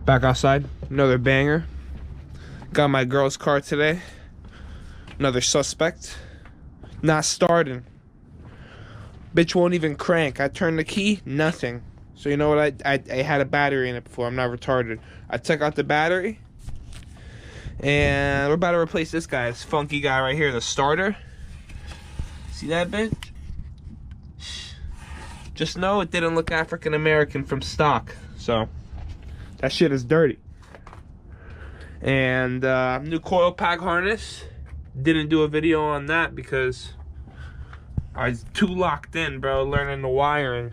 Back outside, another banger. Got my girl's car today. Another suspect. Not starting. Bitch won't even crank. I turned the key, nothing. So you know what, I had a battery in it before. I'm not retarded. I took out the battery. And we're about to replace this guy, this funky guy right here, the starter. See that bitch? Just know it didn't look African American from stock. So that shit is dirty. And new coil pack harness. Didn't do a video on that because I was too locked in, bro, learning the wiring.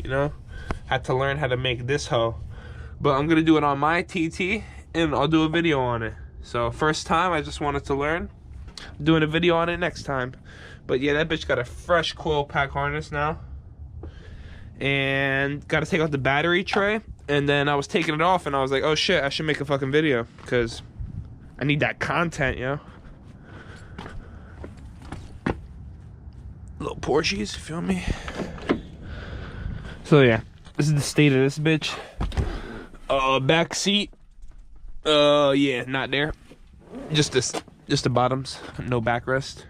You know? Had to learn how to make this hoe. But I'm gonna do it on my TT and I'll do a video on it. So first time, I just wanted to learn. I'm doing a video on it next time. But yeah, that bitch got a fresh coil pack harness now. And gotta take out the battery tray. And then I was taking it off and I was like, oh shit, I should make a fucking video because I need that content, yo. Little Porsches, you feel me? So yeah, this is the state of this bitch. Back seat. Yeah, not there. Just the bottoms, no backrest.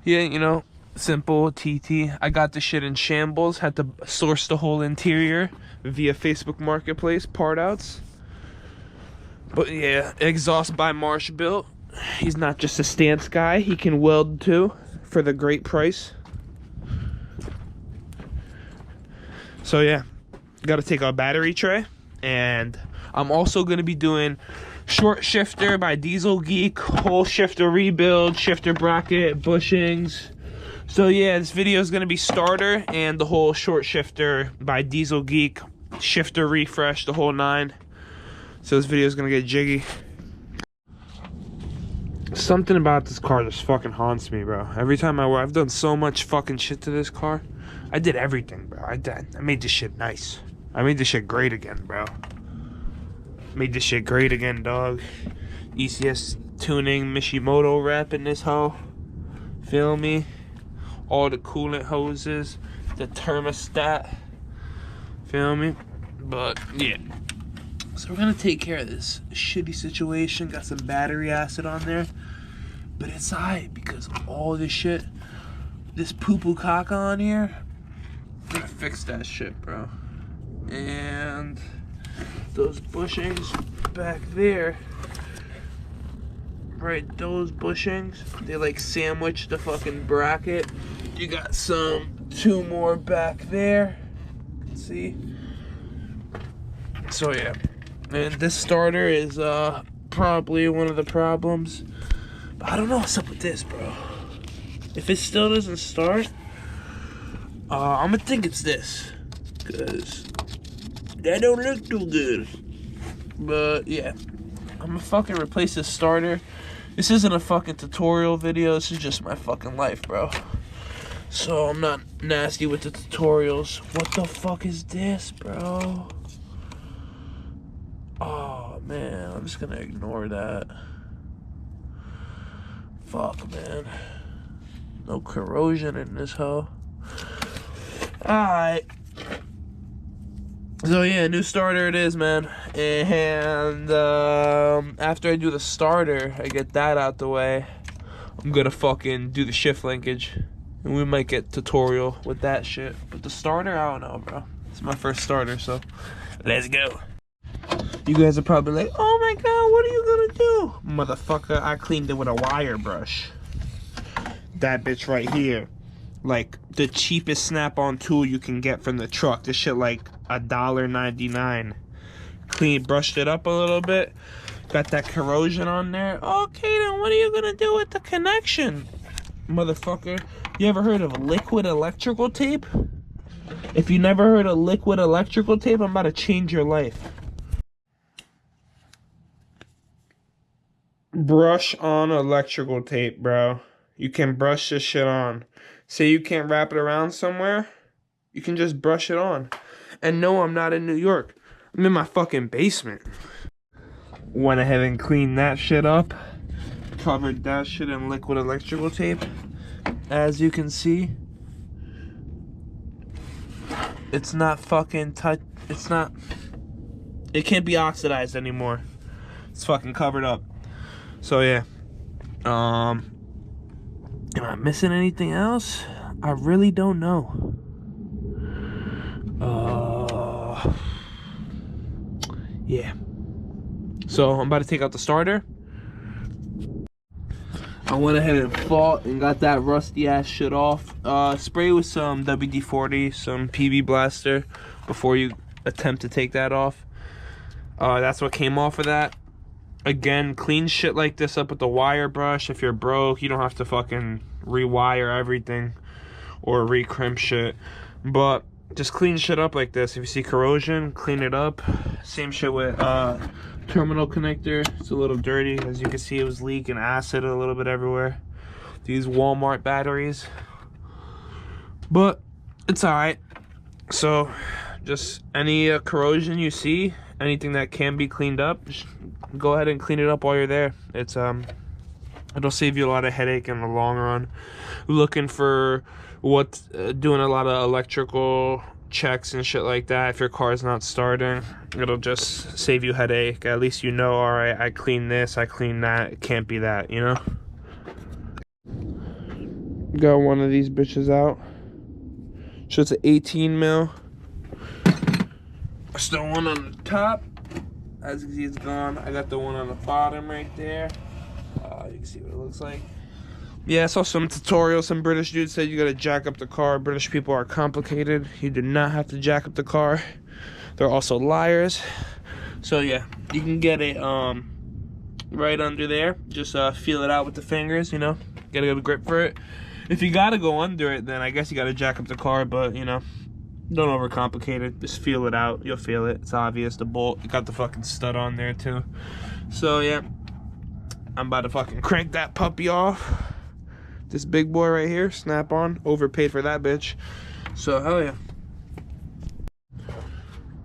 Yeah, you know, simple TT. I got the shit in shambles. Had to source the whole interior via Facebook Marketplace, part outs. But yeah, exhaust by Marsh built. He's not just a stance guy. He can weld too for the great price. So yeah, got to take our battery tray. And I'm also going to be doing short shifter by Diesel Geek, whole shifter rebuild, shifter bracket, bushings. So yeah, this video is going to be starter and the whole short shifter by Diesel Geek, shifter refresh, the whole 9. So this video is going to get jiggy. Something about this car just fucking haunts me, bro. Every time I've done so much fucking shit to this car. I did everything, bro. I made this shit nice. I made this shit great again, bro. Made this shit great again, dog. ECS tuning, Mishimoto wrap in this hoe. Feel me? All the coolant hoses, the thermostat. Feel me? But yeah. So we're gonna take care of this shitty situation. Got some battery acid on there. But it's alright because all this shit, this poo-poo caca on here, they fixed that shit, bro. And those bushings back there, right, those bushings, they like sandwich the fucking bracket. You got two more back there, see? So yeah, and this starter is probably one of the problems, but I don't know what's up with this, bro. If it still doesn't start, I'm gonna think it's this, because that don't look too good. But yeah, I'm gonna fucking replace this starter. This isn't a fucking tutorial video, this is just my fucking life, bro. So I'm not nasty with the tutorials. What the fuck is this, bro? Oh man, I'm just gonna ignore that. Fuck, man. No corrosion in this hoe. Alright. So yeah, new starter it is, man. And after I do the starter, I get that out the way, I'm gonna fucking do the shift linkage. And we might get tutorial with that shit. But the starter, I don't know, bro. It's my first starter, so let's go. You guys are probably like, oh my god, what are you gonna do? Motherfucker, I cleaned it with a wire brush. That bitch right here. Like, the cheapest snap-on tool you can get from the truck. This shit like $1.99. Clean, brushed it up a little bit. Got that corrosion on there. Okay, then what are you gonna do with the connection? Motherfucker, you ever heard of liquid electrical tape? If you never heard of liquid electrical tape, I'm about to change your life. Brush on electrical tape, bro. You can brush this shit on. Say you can't wrap it around somewhere, you can just brush it on. And no, I'm not in New York. I'm in my fucking basement. Went ahead and cleaned that shit up. Covered that shit in liquid electrical tape. As you can see, it's not fucking it's not It can't be oxidized anymore. It's fucking covered up. So yeah. Am I missing anything else? I really don't know. Yeah. So I'm about to take out the starter. I went ahead and fought and got that rusty ass shit off. Spray with some WD-40, some PB Blaster before you attempt to take that off. That's what came off of that. Again, clean shit like this up with the wire brush. If you're broke, you don't have to fucking rewire everything or re-crimp shit. But just clean shit up like this. If you see corrosion, clean it up. Same shit with terminal connector. It's a little dirty. As you can see, it was leaking acid a little bit everywhere. These Walmart batteries. But it's alright. So just any corrosion you see, anything that can be cleaned up, just go ahead and clean it up while you're there. It's it'll save you a lot of headache in the long run. Looking for doing a lot of electrical checks and shit like that. If your car's not starting, it'll just save you headache. At least you know, all right, I clean this, I clean that. It can't be that, you know. Got one of these bitches out. So it's an 18 mil. Still one on the top. As you can see, it's gone. I got the one on the bottom right there. You can see what it looks like. Yeah, I saw some tutorials. Some British dude said you gotta jack up the car. British people are complicated. You do not have to jack up the car. They're also liars. So yeah, you can get it right under there. Just feel it out with the fingers, you know. Get a good grip for it. If you gotta go under it, then I guess you gotta jack up the car, but you know, don't overcomplicate it. Just feel it out. You'll feel it. It's obvious. The bolt, you got the fucking stud on there too. So yeah, I'm about to fucking crank that puppy off. This big boy right here, snap on. Overpaid for that bitch. So hell yeah.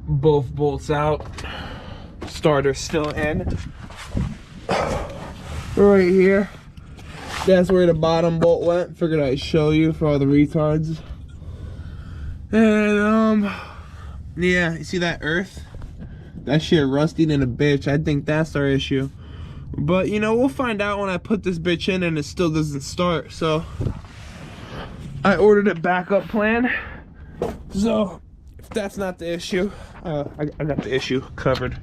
Both bolts out. Starter still in. Right here. That's where the bottom bolt went. Figured I'd show you for all the retards. And yeah, you see that earth? That shit rusty than a bitch. I think that's our issue. But you know, we'll find out when I put this bitch in and it still doesn't start. So I ordered a backup plan. So if that's not the issue, I got the issue covered.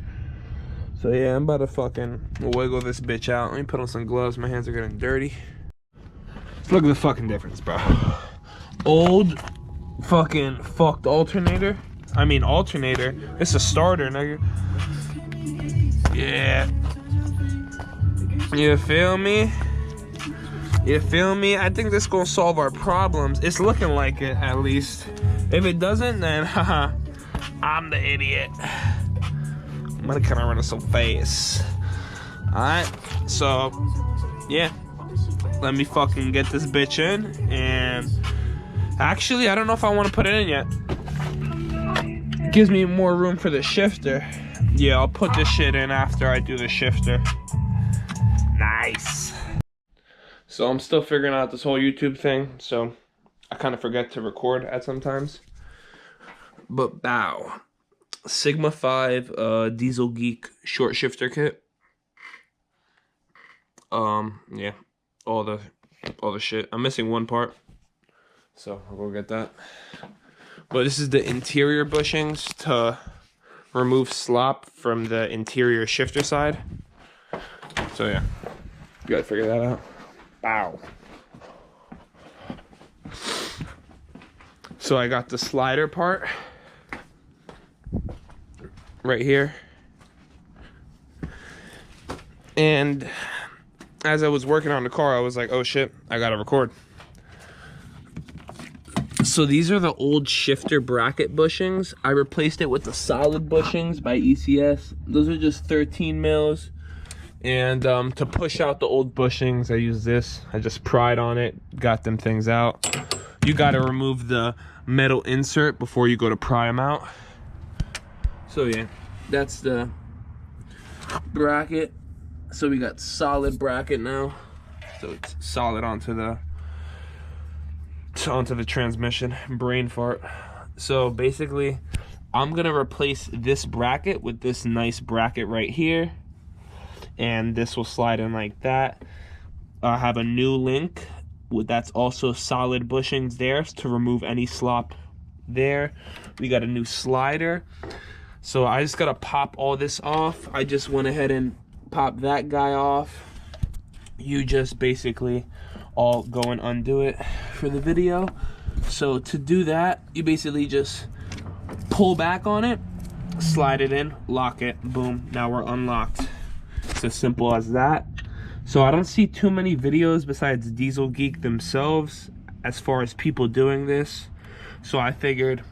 So yeah, I'm about to fucking wiggle this bitch out. Let me put on some gloves. My hands are getting dirty. Look at the fucking difference, bro. Old fucking fucked alternator. I mean alternator. It's a starter, nigga. Yeah. You feel me? You feel me? I think this gonna solve our problems. It's looking like it, at least. If it doesn't, then haha, I'm the idiot. I'm gonna kinda run it so fast. Alright, so yeah. Let me fucking get this bitch in. And actually, I don't know if I want to put it in yet. It gives me more room for the shifter. Yeah, I'll put this shit in after I do the shifter. Nice. So I'm still figuring out this whole YouTube thing, so I kind of forget to record at sometimes. But bow. Sigma 5 Diesel Geek short shifter kit. Yeah, all the shit. I'm missing one part, so I'll go get that. But this is the interior bushings to remove slop from the interior shifter side. So yeah, you gotta figure that out. Bow. So I got the slider part right here, and as I was working on the car, I was like, oh shit, I gotta record. So these are the old shifter bracket bushings. I replaced it with the solid bushings by ECS. Those are just 13 mils. And to push out the old bushings, I use this. I just pried on it, got them things out. You gotta remove the metal insert before you go to pry them out. So yeah, that's the bracket. So we got solid bracket now. So it's solid onto the transmission. Brain fart. So basically, I'm gonna replace this bracket with this nice bracket right here, and this will slide in like that. I have a new link that's also solid bushings there to remove any slop there. We got a new slider, so I just gotta pop all this off. I just went ahead and popped that guy off. You just basically all go and undo it for the video. So to do that, you basically just pull back on it, slide it in, lock it, boom, now we're unlocked. It's as simple as that. So I don't see too many videos besides Diesel Geek themselves as far as people doing this. So I figured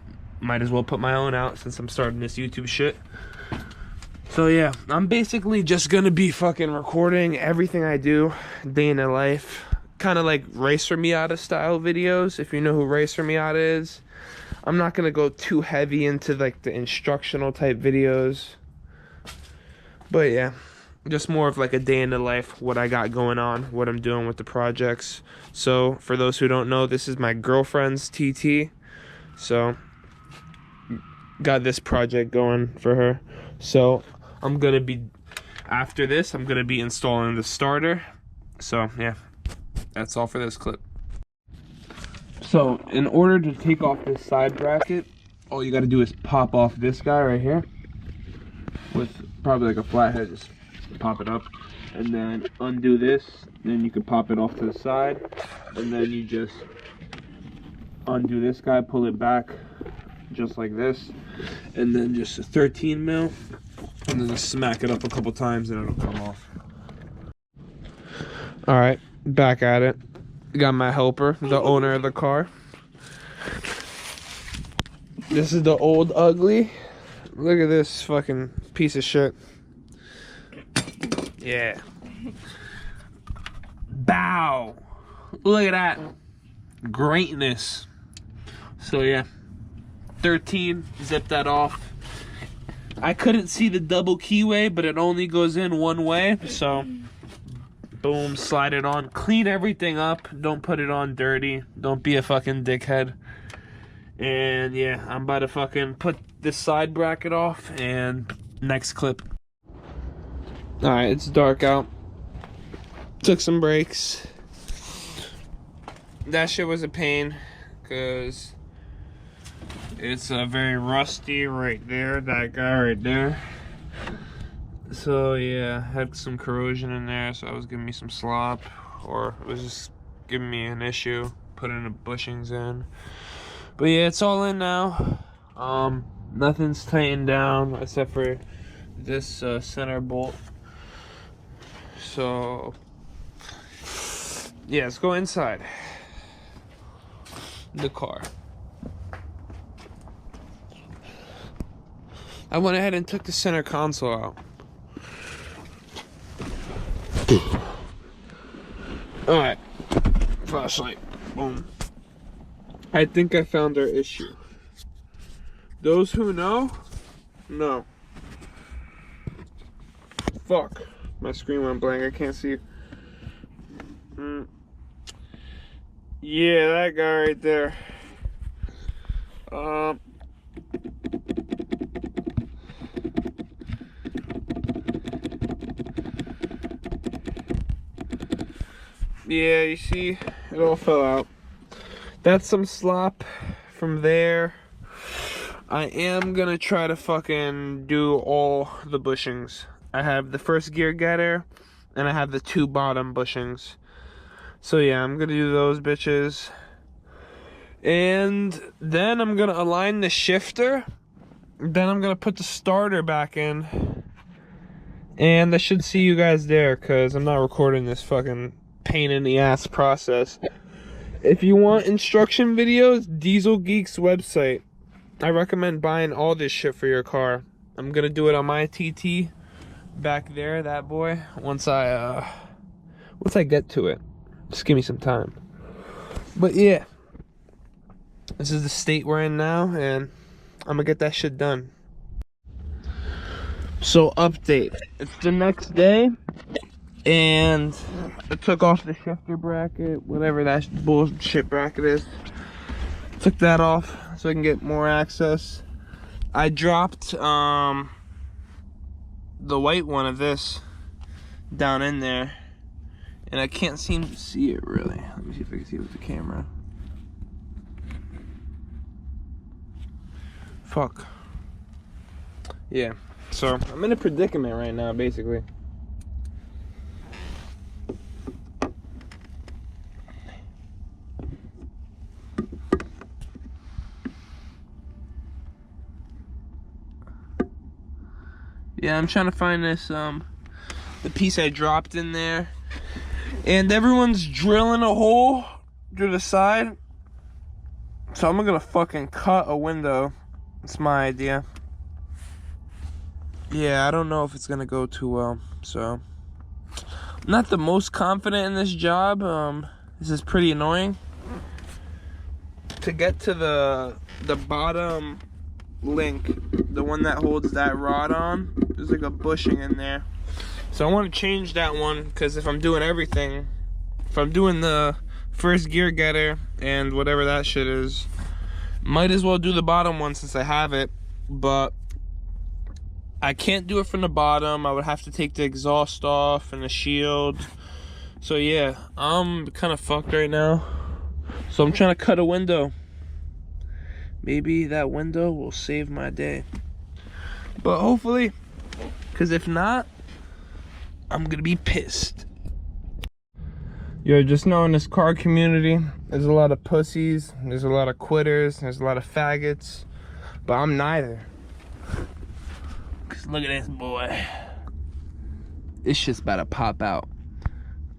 might as well put my own out since I'm starting this YouTube shit. So yeah, I'm basically just gonna be fucking recording everything I do day in the life. Kind of like Racer Miata style videos, if you know who Racer Miata is. I'm not gonna go too heavy into like the instructional type videos. But yeah, just more of like a day in the life, what I got going on, what I'm doing with the projects. So for those who don't know, this is my girlfriend's TT. So got this project going for her. So I'm gonna be, after this, I'm gonna be installing the starter. So yeah, that's all for this clip. So in order to take off this side bracket, all you gotta do is pop off this guy right here with probably like a flathead. Just pop it up and then undo this, then you can pop it off to the side, and then you just undo this guy, pull it back just like this, and then just a 13 mil, and then just smack it up a couple times and it'll come off. All right, back at it. Got my helper, the owner of the car. This is the old ugly. Look at this fucking piece of shit. Yeah. Bow. Look at that. Greatness. So yeah, 13, zip that off. I couldn't see the double keyway, but it only goes in one way, so boom, slide it on. Clean everything up. Don't put it on dirty. Don't be a fucking dickhead. And yeah, I'm about to fucking put this side bracket off, and next clip. Alright, it's dark out. Took some breaks. That shit was a pain, because it's very rusty right there, that guy right there. So yeah, had some corrosion in there, so I was giving me some slop, or it was just giving me an issue putting the bushings in. But yeah, it's all in now. Nothing's tightened down except for this center bolt. So yeah, let's go inside the car. I went ahead and took the center console out. Alright, flashlight, boom. I think I found our issue. Those who know. Fuck, my screen went blank, I can't see. Yeah, that guy right there. Yeah, you see, it all fell out. That's some slop from there. I am gonna try to fucking do all the bushings. I have the first gear getter, and I have the 2 bottom bushings. So yeah, I'm gonna do those bitches. And then I'm gonna align the shifter. Then I'm gonna put the starter back in. And I should see you guys there, because I'm not recording this fucking pain in the ass process. If you want instruction videos, Diesel Geek's website. I recommend buying all this shit for your car. I'm gonna do it on my TT back there, that boy. Once I get to it. Just give me some time. But yeah, this is the state we're in now, and I'm gonna get that shit done. So update, it's the next day, and I took off the shifter bracket, whatever that bullshit bracket is. Took that off so I can get more access. I dropped the white one of this down in there, and I can't seem to see it really. Let me see if I can see it with the camera. Fuck. Yeah, so I'm in a predicament right now, basically. Yeah, I'm trying to find this, the piece I dropped in there. And everyone's drilling a hole through the side. So I'm gonna fucking cut a window. It's my idea. Yeah, I don't know if it's gonna go too well, so. I'm not the most confident in this job. This is pretty annoying. To get to the bottom link, the one that holds that rod on, there's like a bushing in there. So I want to change that one, because if I'm doing everything, if I'm doing the first gear getter and whatever that shit is, might as well do the bottom one since I have it. But I can't do it from the bottom. I would have to take the exhaust off and the shield. So yeah, I'm kind of fucked right now. So I'm trying to cut a window. Maybe that window will save my day. But hopefully, because if not, I'm gonna be pissed. Yo, just know in this car community, there's a lot of pussies, there's a lot of quitters, there's a lot of faggots, but I'm neither. Cause look at this boy. This shit's about to pop out.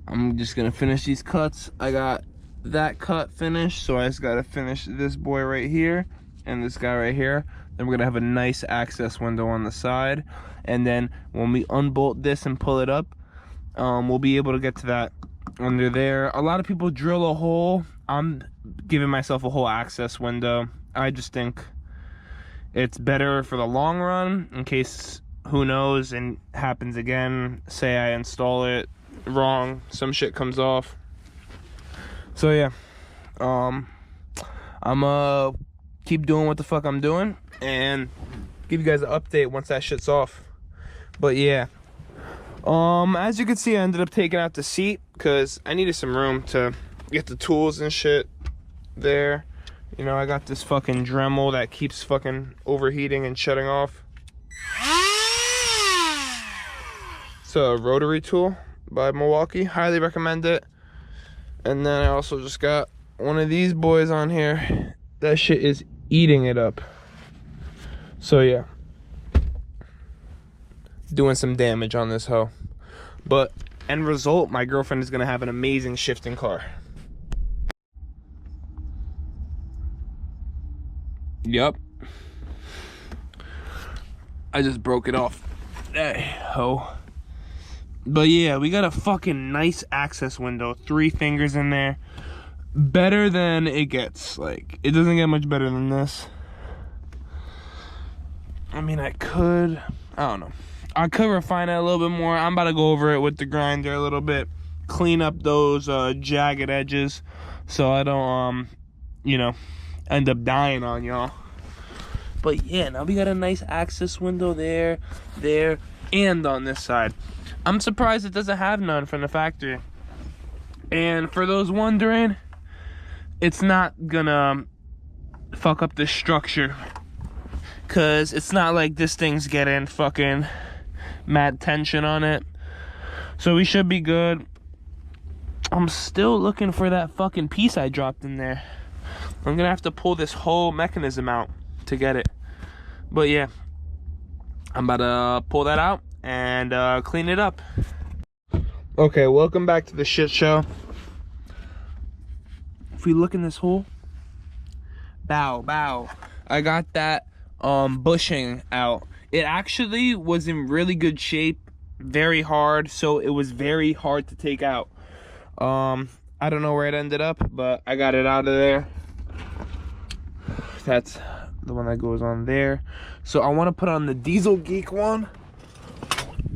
I'm just gonna finish these cuts. I got that cut finished, so I just gotta finish this boy right here and this guy right here. Then we're gonna have a nice access window on the side, and then when we unbolt this and pull it up, we'll be able to get to that under there. A lot of people drill a hole. I'm giving myself a whole access window. I just think it's better for the long run, in case, who knows, and happens again. Say I install it wrong, some shit comes off. So yeah, I'm keep doing what the fuck I'm doing and give you guys an update once that shit's off. But yeah, as you can see, I ended up taking out the seat because I needed some room to get the tools and shit there. You know, I got this fucking Dremel that keeps fucking overheating and shutting off. It's a rotary tool by Milwaukee, highly recommend it. And then I also just got one of these boys on here. That shit is eating it up. So yeah, doing some damage on this hoe. But end result, my girlfriend is gonna have an amazing shifting car. Yup. I just broke it off. Hey, ho. But yeah, we got a fucking nice access window. 3 fingers in there. Better than it gets. Like, it doesn't get much better than this. I mean, I don't know. I could refine it a little bit more. I'm about to go over it with the grinder a little bit. Clean up those jagged edges so I don't, you know, end up dying on y'all. But yeah, now we got a nice access window there, and on this side. I'm surprised it doesn't have none from the factory. And for those wondering, it's not gonna fuck up the structure, cause it's not like this thing's getting fucking mad tension on it. So we should be good. I'm still looking for that fucking piece I dropped in there. I'm gonna have to pull this whole mechanism out to get it. But yeah, I'm about to pull that out and clean it up. Okay, welcome back to the shit show. If we look in this hole, bow, I got that bushing out. It actually was in really good shape, very hard, so it was very hard to take out. I don't know where it ended up, but I got it out of there. That's the one that goes on there. So I want to put on the Diesel Geek one.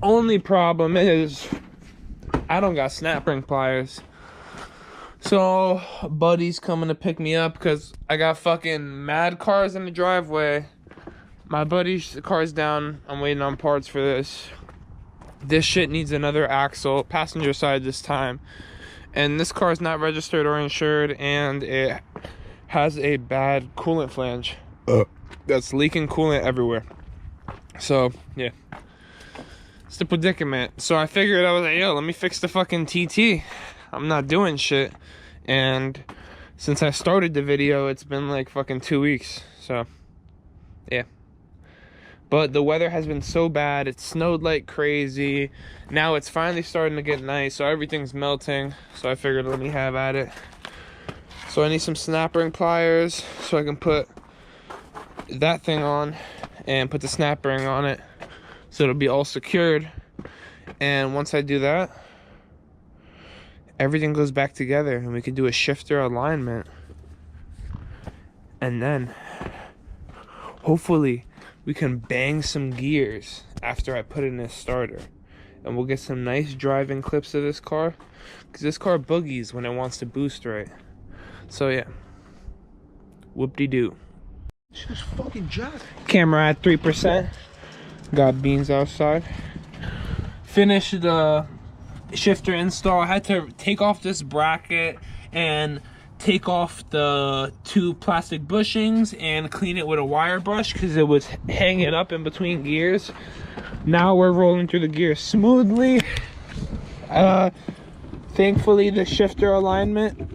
Only problem is I don't got snap ring pliers. So buddy's coming to pick me up because I got fucking mad cars in the driveway My buddy's car's down. I'm waiting on parts for this. This shit needs another axle, passenger side this time. And this car is not registered or insured, and it has a bad coolant flange that's leaking coolant everywhere. So yeah, it's the predicament. So I figured, I was like, yo, let me fix the fucking TT. I'm not doing shit. And since I started the video, it's been like fucking 2 weeks. So yeah. But the weather has been so bad. It snowed like crazy. Now it's finally starting to get nice, so everything's melting. So I figured, let me have at it. So I need some snap ring pliers so I can put that thing on and put the snap ring on it so it'll be all secured. And once I do that, everything goes back together and we can do a shifter alignment. And then hopefully we can bang some gears after I put in this starter. And we'll get some nice driving clips of this car, because this car boogies when it wants to boost right. So yeah, whoop-de-doo. Just fucking jack. Camera at 3%. Got beans outside. Finished the shifter install. I had to take off this bracket and take off the 2 plastic bushings and clean it with a wire brush because it was hanging up in between gears. Now we're rolling through the gears smoothly. Thankfully the shifter alignment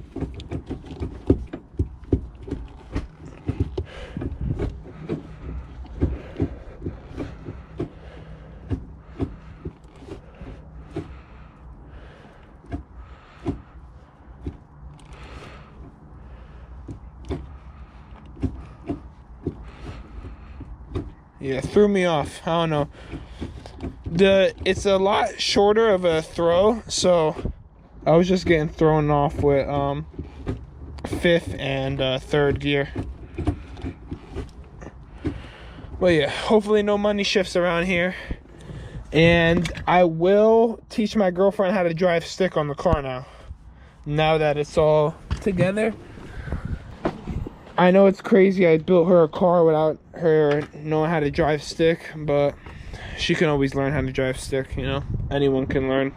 yeah, threw me off. I don't know. It's a lot shorter of a throw, so I was just getting thrown off with 5th and 3rd gear. But yeah, hopefully no money shifts around here. And I will teach my girlfriend how to drive stick on the car now that it's all together. I know it's crazy, I built her a car without her knowing how to drive stick, but she can always learn how to drive stick, you know? Anyone can learn.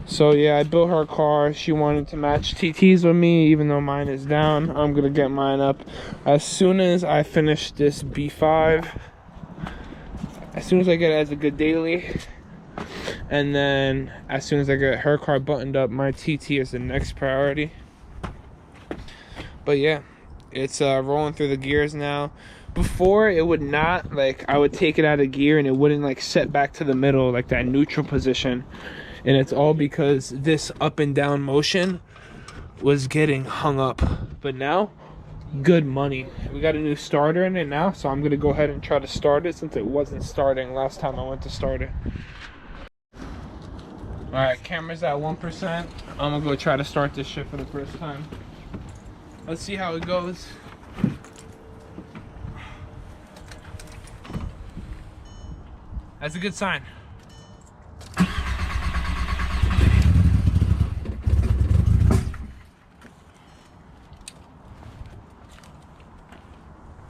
So yeah, I built her a car. She wanted to match TTs with me, even though mine is down. I'm gonna get mine up as soon as I finish this B5. As soon as I get it as a good daily. And then as soon as I get her car buttoned up, my TT is the next priority. But yeah, it's rolling through the gears now. Before, it would not, like, I would take it out of gear and it wouldn't like set back to the middle, like that neutral position. And it's all because this up and down motion was getting hung up. But now, good money. We got a new starter in it now, so I'm gonna go ahead and try to start it since it wasn't starting last time I went to start it. Alright, camera's at 1%. I'm gonna go try to start this shit for the first time. Let's see how it goes. That's a good sign.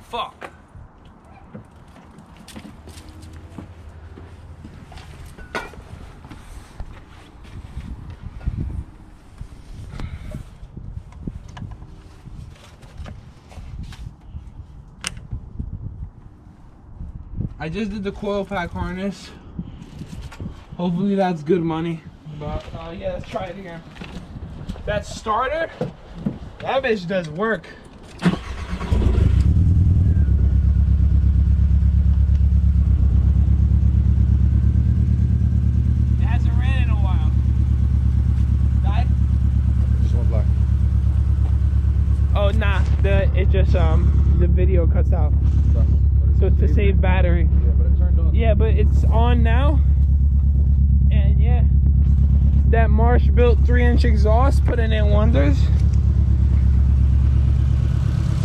Fuck. I just did the coil pack harness. Hopefully that's good money. But yeah, let's try it again. That starter, that bitch does work. It hasn't ran in a while. Died? Just went black. Oh nah, it just the video cuts out. So it's to save battery. Yeah, but it turned on. Yeah, but it's on now. And yeah, that Marsh built 3-inch exhaust putting in wonders.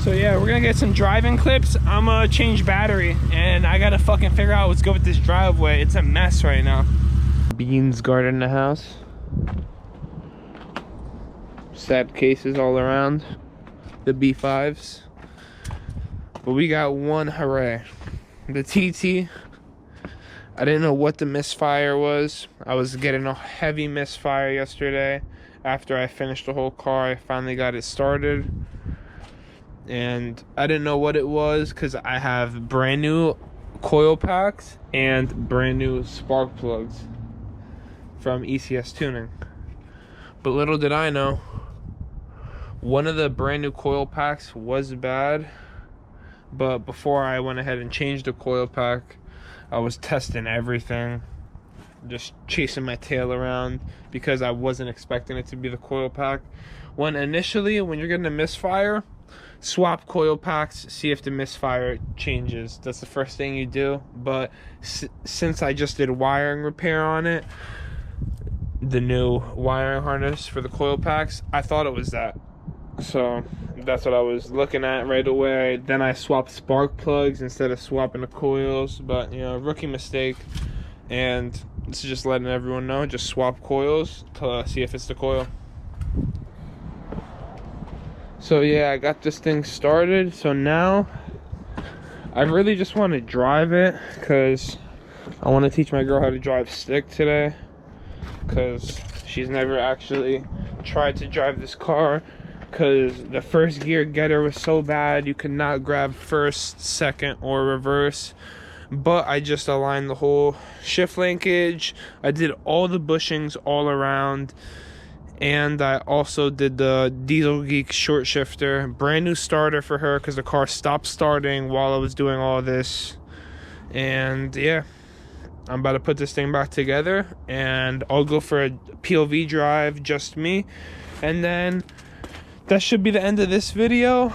So yeah, we're gonna get some driving clips. I'm gonna change battery and I gotta fucking figure out what's good with this driveway. It's a mess right now. Beans guarding the house. Sad cases all around. The B5s. But we got one hooray. The TT, I didn't know what the misfire was. I was getting a heavy misfire yesterday. After I finished the whole car, I finally got it started. And I didn't know what it was because I have brand new coil packs and brand new spark plugs from ECS Tuning. But little did I know, one of the brand new coil packs was bad. But before I went ahead and changed the coil pack, I was testing everything, just chasing my tail around because I wasn't expecting it to be the coil pack. When you're getting a misfire, swap coil packs, see if the misfire changes. That's the first thing you do. But since I just did wiring repair on it, the new wiring harness for the coil packs, I thought it was that. So that's what I was looking at right away. Then I swapped spark plugs instead of swapping the coils. But you know, rookie mistake. And this is just letting everyone know, just swap coils to see if it's the coil. So yeah, I got this thing started. So now I really just want to drive it because I want to teach my girl how to drive stick today, because she's never actually tried to drive this car. Because the first gear getter was so bad, you could not grab first, second, or reverse. But I just aligned the whole shift linkage. I did all the bushings all around. And I also did the Diesel Geek short shifter. Brand new starter for her because the car stopped starting while I was doing all this. And yeah, I'm about to put this thing back together. And I'll go for a POV drive, just me. And then that should be the end of this video.